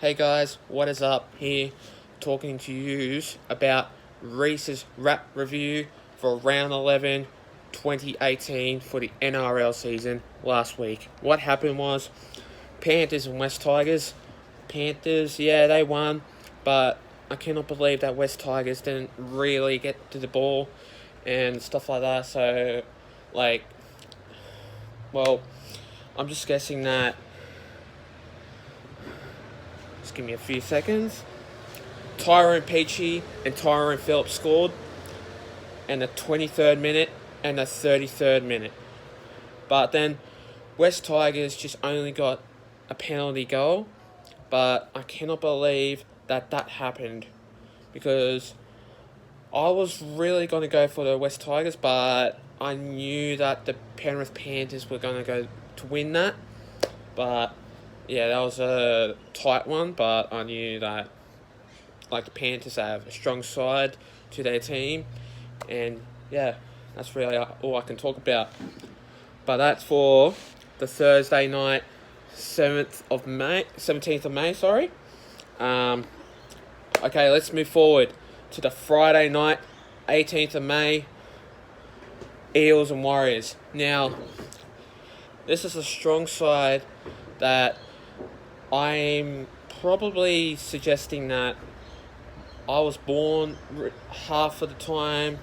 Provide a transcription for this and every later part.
Hey guys, what is up? Here talking to you about Reese's Wrap review for round 11 2018 for the NRL season last week. What happened was Panthers and West Tigers. Panthers, yeah, they won, but I cannot believe that West Tigers didn't really get to the ball and stuff like that. So, like, well, I'm just guessing that. Just give me a few seconds. Tyrone Peachey and Tyrone Phillips scored in the 23rd minute and the 33rd minute. But then West Tigers just only got a penalty goal. But I cannot believe that happened because I was really going to go for the West Tigers, but I knew that the Penrith Panthers were going to go to win that. But yeah, that was a tight one, but I knew that the Panthers have a strong side to their team, and yeah, that's really all I can talk about. But that's for the Thursday night, 17th of May. Sorry. Okay, let's move forward to the Friday night, 18th of May. Eels and Warriors. Now, this is a strong side that I'm probably suggesting that I was born half of the time.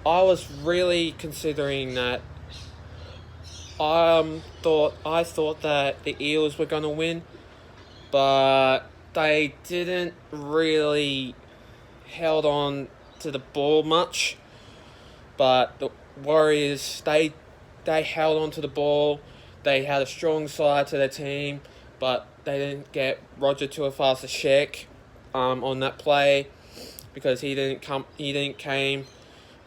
I was really considering that. I thought that the Eels were gonna win, but they didn't really held on to the ball much. But the Warriors, they held on to the ball. They had a strong side to their team, but they didn't get Roger Tuivasa-Sheck on that play because he didn't came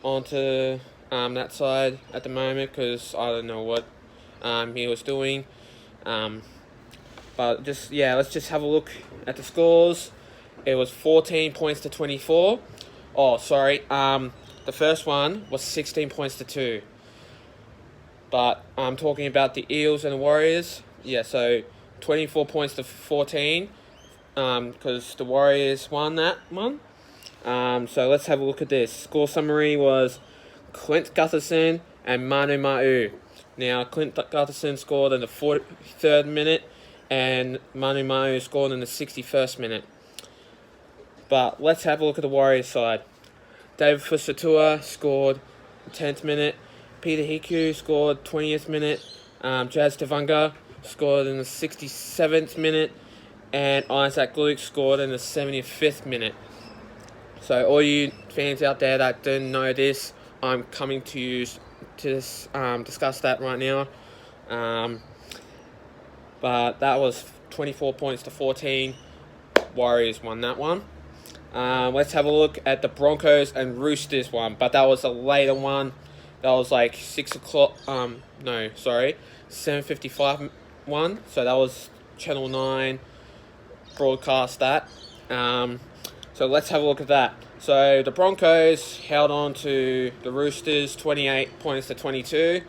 onto that side at the moment because I don't know what he was doing. But let's just have a look at the scores. It was 14 points to 24. Oh, sorry. The first one was 16 points to 2. But I'm talking about the Eels and the Warriors. Yeah, so 24 points to 14 because the Warriors won that one. So let's have a look at this. Score summary was Clint Gutherson and Manu Ma'u. Now, Clint Gutherson scored in the 43rd minute and Manu Ma'u scored in the 61st minute. But let's have a look at the Warriors side. David Fusatua scored 10th minute. Peter Hiku scored 20th minute. Jazz Tavanga scored in the 67th minute. And Isaac Luke scored in the 75th minute. So all you fans out there that didn't know this, I'm coming to you to discuss that right now. But that was 24 points to 14. Warriors won that one. Let's have a look at the Broncos and Roosters one. But that was a later one. That was like 6 o'clock. 7:55 one. So that was Channel 9 broadcast that. So let's have a look at that. So the Broncos held on to the Roosters 28 points to 22.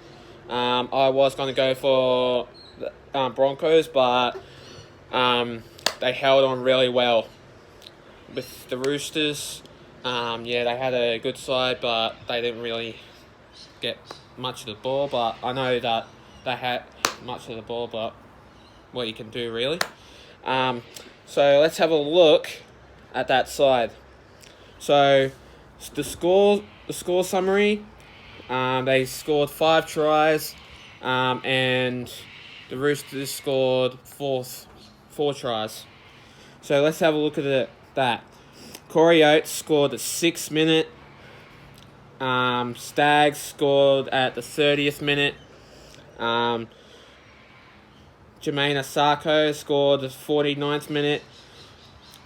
I was going to go for the Broncos, but they held on really well with the Roosters. They had a good side, but they didn't really get much of the ball. But I know that they had much of the ball, but what you can do really. So let's have a look at that side. So the score summary, they scored 5 tries, and the Roosters scored 4 tries. So let's have a look at that. Corey Oates scored the 6th minute. Staggs scored at the 30th minute. Jermaine Asako scored the 49th minute.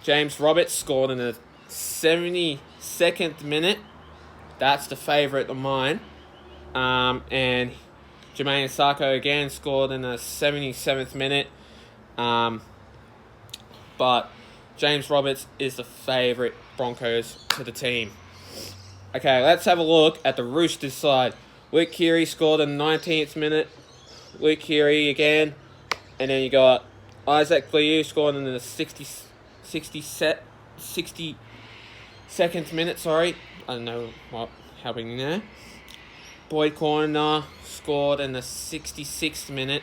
James Roberts scored in the 72nd minute. That's the favourite of mine. And Jermaine Asako again scored in the 77th minute. But James Roberts is the favourite Broncos to the team. Okay, let's have a look at the Roosters side. Luke Keary scored in the 19th minute. Luke Keary again. And then you got Isaac Liu scored in the 62nd minute. Sorry, I don't know what happening there. Boyd Corner scored in the 66th minute,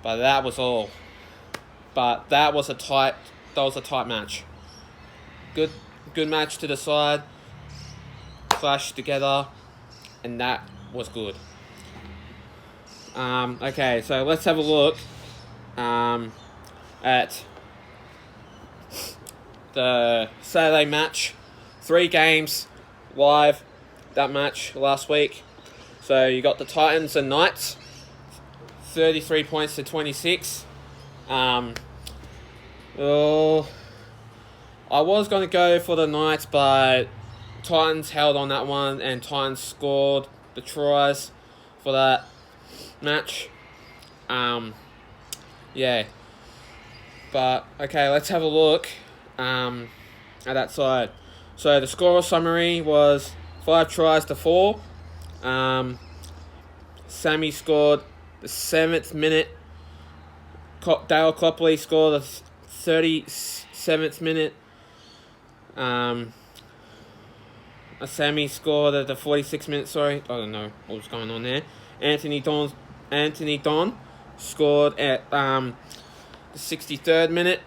but that was all. But that was a tight match. Good match to the side. Clashed together, and that was good. Okay, so let's have a look at the Saturday match. 3 games live, that match last week. So you got the Titans and Knights, 33 points to 26. Well, I was going to go for the Knights, but Titans held on that one, and Titans scored the tries for that match. Yeah. But, okay, let's have a look at that side. So the score summary was 5 tries to 4. Sammy scored the 7th minute. Dale Copley scored the 37th minute. Sammy scored at the 46th minute. Sorry, I don't know what was going on there. Anthony Don scored at the 63rd minute.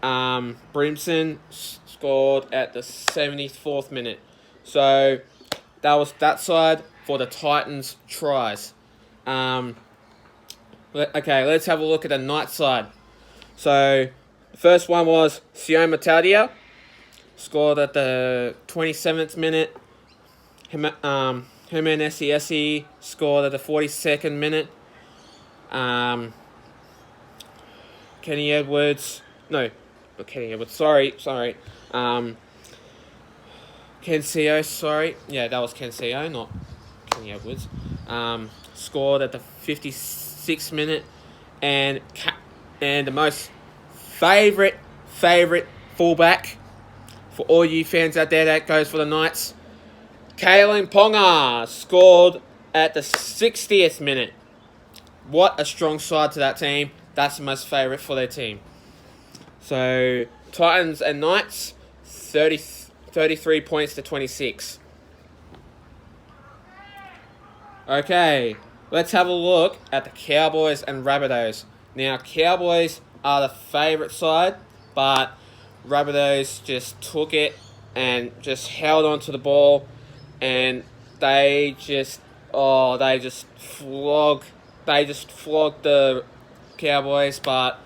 Brimson scored at the 74th minute. So that was that side for the Titans tries. Okay, let's have a look at the Knights side. So the first one was Sioma Tadia, scored at the 27th minute. Herman Esiesi scored at the 42nd minute. Kenny Edwards. Sorry. Ken Seo, sorry. Yeah, that was Ken Seo, not Kenny Edwards. Scored at the 56th minute. And the most favourite fullback for all you fans out there that goes for the Knights, Kalen Ponga scored at the 60th minute. What a strong side to that team. That's the most favourite for their team. So, Titans and Knights, 33 points to 26. Okay, let's have a look at the Cowboys and Rabbitohs. Now, Cowboys are the favourite side, but Rabbitohs just took it and just held on to the ball, and they just flogged the Cowboys. But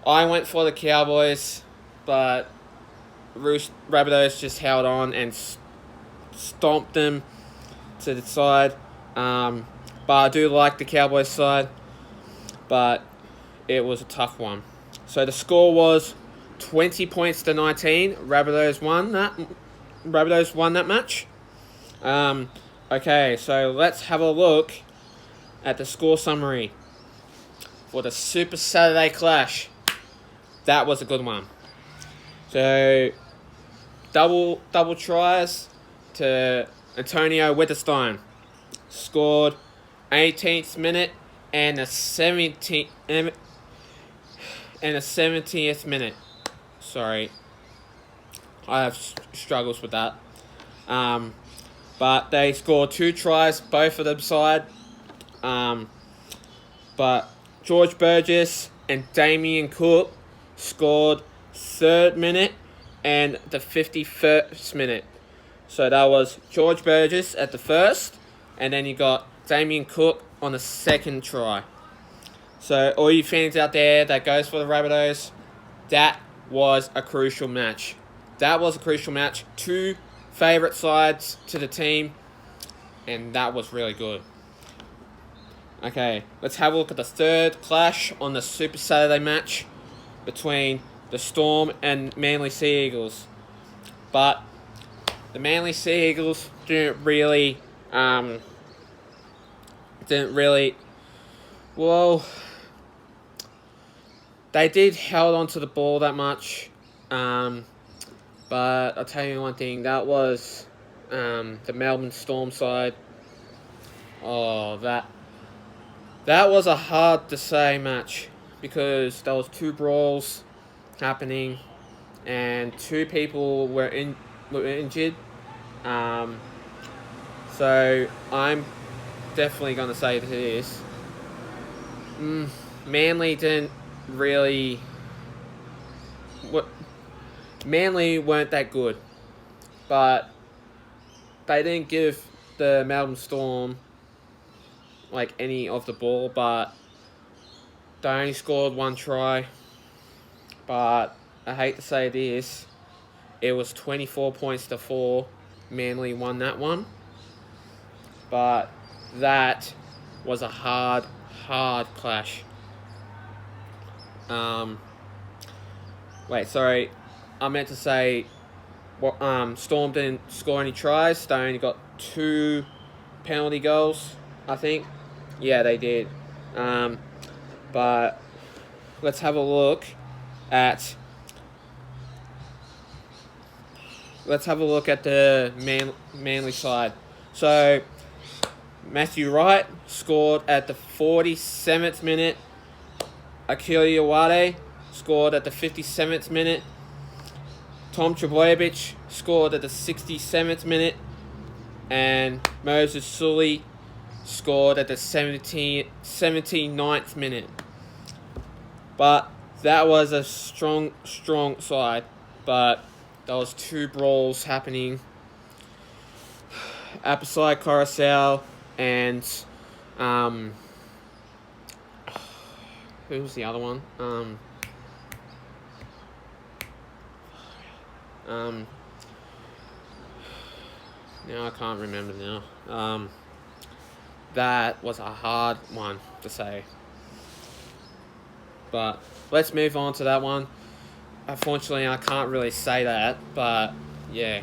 I went for the Cowboys, but Rabbitohs just held on and stomped them to the side. But I do like the Cowboys side, but it was a tough one. So the score was 20 points to 19. Rabbitohs won that match. Okay, so let's have a look at the score summary for the Super Saturday Clash. That was a good one. So double tries to Antonio Wittgenstein. Scored 18th minute and the 70th minute. Sorry, I have struggles with that. But they scored 2 tries, both of them side. But George Burgess and Damien Cook scored 3rd minute and the 51st minute. So that was George Burgess at the first, and then you got Damien Cook on the 2nd try. So all you fans out there that goes for the Rabbitohs, that was a crucial match. 2 favourite sides to the team, and that was really good. Okay, let's have a look at the 3rd clash on the Super Saturday match between the Storm and Manly Sea Eagles. But the Manly Sea Eagles didn't really, well, they did held on to the ball that much. But I'll tell you one thing, that was the Melbourne Storm side. Oh, that was a hard to say match. because there was 2 brawls happening and 2 people were injured. So I'm definitely gonna say this. Manly didn't really. Manly weren't that good, but they didn't give the Melbourne Storm like any of the ball. But they only scored 1 try. But I hate to say this, it was 24 points to 4. Manly won that one. But that was a hard clash. Wait, sorry. I meant to say, Storm didn't score any tries. They only got 2 penalty goals, I think. Yeah, they did. But let's have a look at the Manly side. So Matthew Wright scored at the 47th minute. Akili Awade scored at the 57th minute. Tom Trbojevic scored at the 67th minute. And Moses Sully scored at the 79th minute. But that was a strong side. But there was 2 brawls happening. Apasai Coruscant and who was the other one? Now I can't remember now. That was a hard one to say. But let's move on to that one. Unfortunately, I can't really say that, but yeah.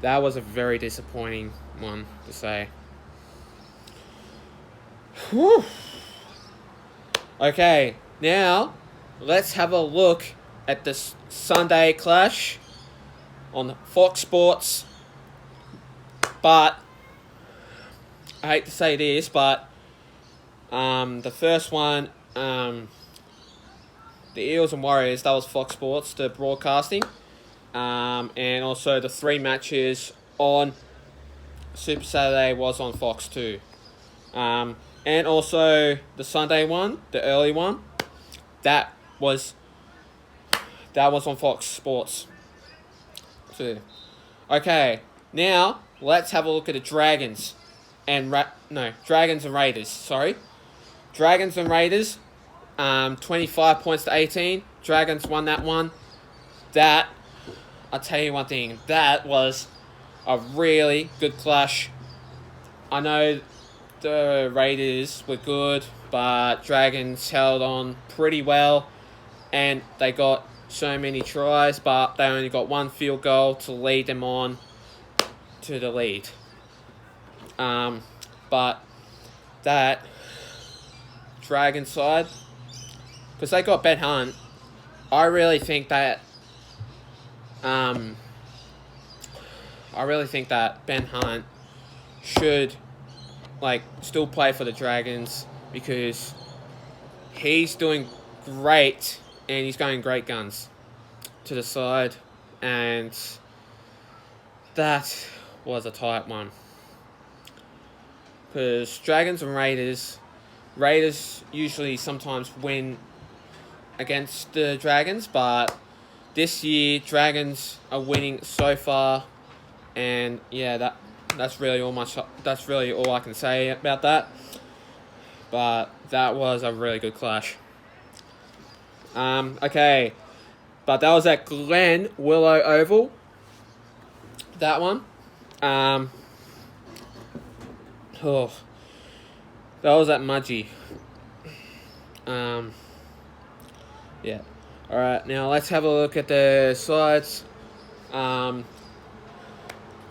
That was a very disappointing one to say. Whew. Okay, now let's have a look at this Sunday clash on Fox Sports. But I hate to say this, but the first one, the Eels and Warriors, that was Fox Sports, the broadcasting. And also the 3 matches on Super Saturday was on Fox too. And also the Sunday one, the early one, that was on Fox Sports too. Okay, now let's have a look at the Dragons and Raiders. Sorry, Dragons and Raiders. 25 points to 18. Dragons won that one. That, I'll tell you one thing, that was a really good clash. I know the Raiders were good, but Dragons held on pretty well, and they got so many tries, but they only got 1 field goal to lead them on to the lead. But that Dragon side, because they got Ben Hunt, I really think that Ben Hunt should still play for the Dragons, because he's doing great and he's going great guns to the side, and that was a tight one. Because Dragons and Raiders usually sometimes win against the Dragons, but this year Dragons are winning so far, and yeah, that's really all I can say about that. But that was a really good clash. Okay, but that was at Glen Willow Oval. That one. That was at Mudgee. Yeah. Alright, now let's have a look at the sides.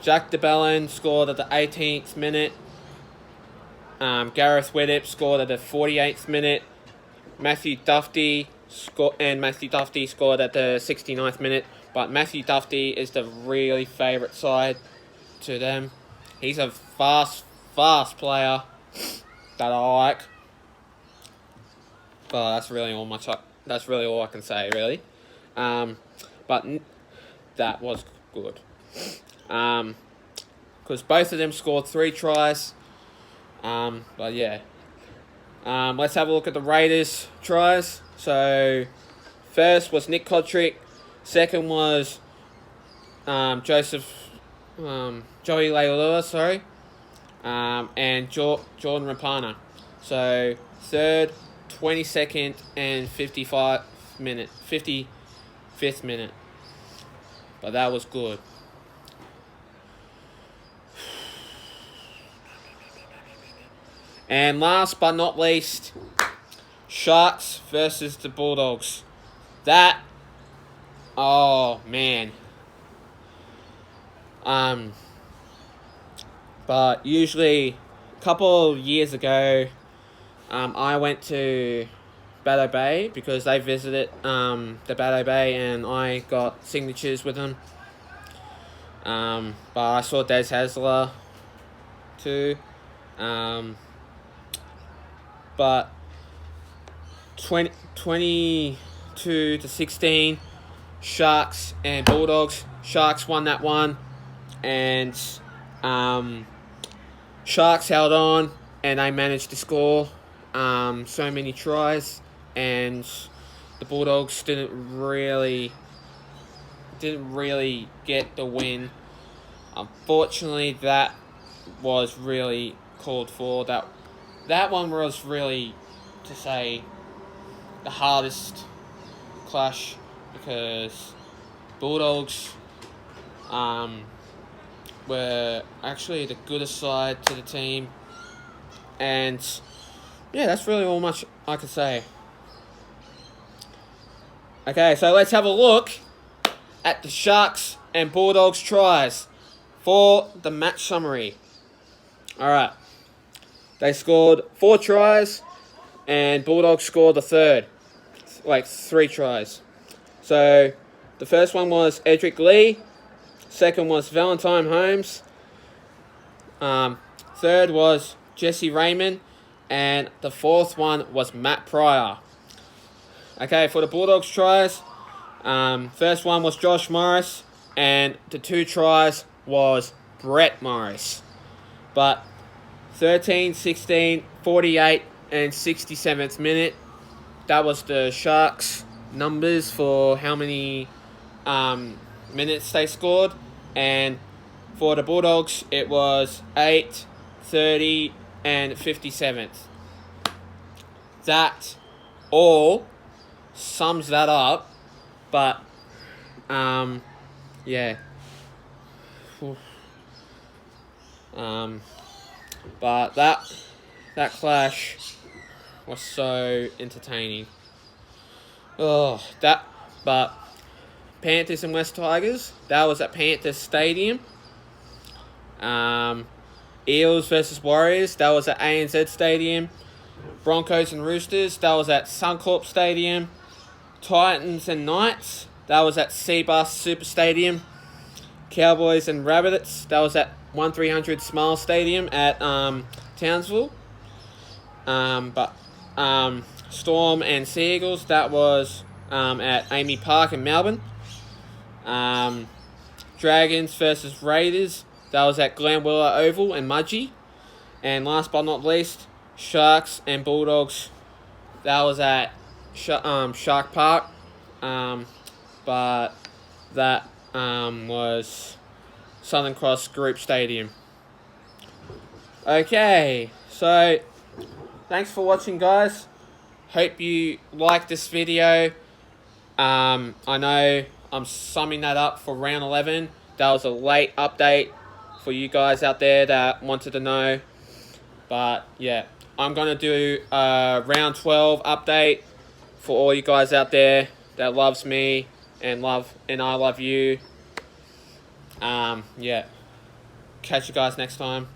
Jack DeBellin scored at the 18th minute. Gareth Widdop scored at the 48th minute. Matthew Duffy scored at the 69th minute. But Matthew Duffy is the really favourite side to them. He's a fast player. that I like. But that's really all I can say, really. But that was good. Because both of them scored 3 tries. But yeah. Let's have a look at the Raiders' tries. So, first was Nick Kotrick. Second was Joey Leilua, sorry. And Jordan Rapana. So, third, 22nd, and 55th minute. But that was good. And last but not least, Sharks versus the Bulldogs. Oh man. But usually, a couple of years ago, I went to Bateau Bay because they visited the Bateau Bay, and I got signatures with them. But I saw Des Hasler too. But 22-16, Sharks and Bulldogs. Sharks won that one, and Sharks held on, and they managed to score so many tries, and the Bulldogs didn't really get the win. Unfortunately, that was really called for. That one was really, to say, the hardest clash, because Bulldogs were actually the goodest side to the team. And yeah, that's really all much I could say. Okay, so let's have a look at the Sharks and Bulldogs tries for the match summary. Alright. They scored 4 tries, and Bulldogs scored the third. 3 tries. So, the first one was Edric Lee. Second was Valentine Holmes. Third was Jesse Raymond. And the fourth one was Matt Pryor. Okay, for the Bulldogs tries, first one was Josh Morris, and the 2 tries was Brett Morris. But 13, 16, 48, and 67th minute. That was the Sharks' numbers for how many minutes they scored. And for the Bulldogs, it was 8, 30, and 57th. That all sums that up. But, yeah. But that clash was so entertaining. But Panthers and West Tigers, that was at Panthers Stadium. Eels versus Warriors, that was at ANZ Stadium. Broncos and Roosters, that was at Suncorp Stadium. Titans and Knights, that was at Cbus Super Stadium. Cowboys and Rabbits, that was at 1300 Smile Stadium at Townsville. Storm and Seagulls, that was at Amy Park in Melbourne. Dragons versus Raiders, that was at Glenwilla Oval in Mudgee. And last but not least, Sharks and Bulldogs, that was at Shark Park. But that was Southern Cross Group Stadium. Okay, so thanks for watching, guys. Hope you like this video. I know I'm summing that up for round 11. That was a late update for you guys out there that wanted to know. But yeah, I'm going to do a round 12 update for all you guys out there that loves me and I love you. Yeah. Catch you guys next time.